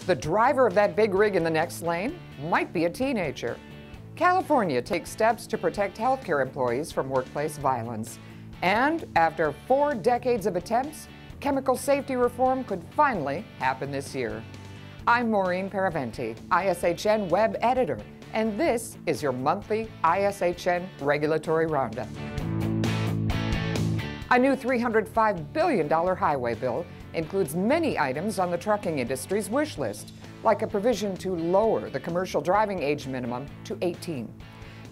The driver of that big rig in the next lane might be a teenager. California takes steps to protect healthcare employees from workplace violence. And after 4 decades of attempts, chemical safety reform could finally happen this year. I'm Maureen Paraventi, ISHN Web Editor, and this is your monthly ISHN Regulatory Roundup. A new $305 billion highway bill includes many items on the trucking industry's wish list, like a provision to lower the commercial driving age minimum to 18.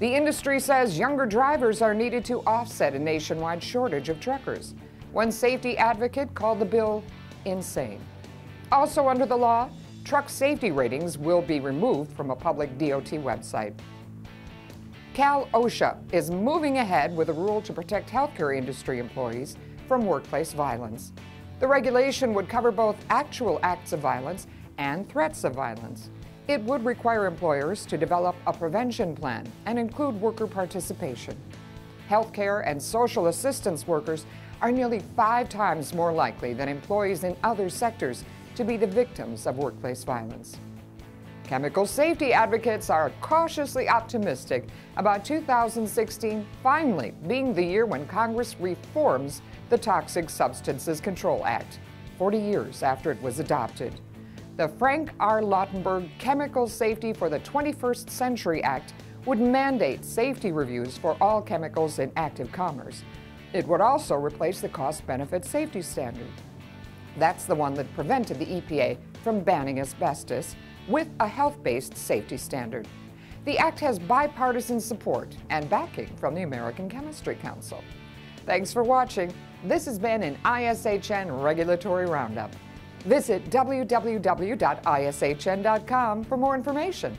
The industry says younger drivers are needed to offset a nationwide shortage of truckers. One safety advocate called the bill insane. Also under the law, truck safety ratings will be removed from a public DOT website. Cal-OSHA is moving ahead with a rule to protect healthcare industry employees from workplace violence. The regulation would cover both actual acts of violence and threats of violence. It would require employers to develop a prevention plan and include worker participation. Healthcare and social assistance workers are nearly 5 times more likely than employees in other sectors to be the victims of workplace violence. Chemical safety advocates are cautiously optimistic about 2016 finally being the year when Congress reforms the Toxic Substances Control Act, 40 years after it was adopted. The Frank R. Lautenberg Chemical Safety for the 21st Century Act would mandate safety reviews for all chemicals in active commerce. It would also replace the cost-benefit safety standard. That's the one that prevented the EPA from banning asbestos, with a health-based safety standard. The act has bipartisan support and backing from the American Chemistry Council. Thanks for watching. This has been an ISHN Regulatory Roundup. Visit www.ishn.com for more information.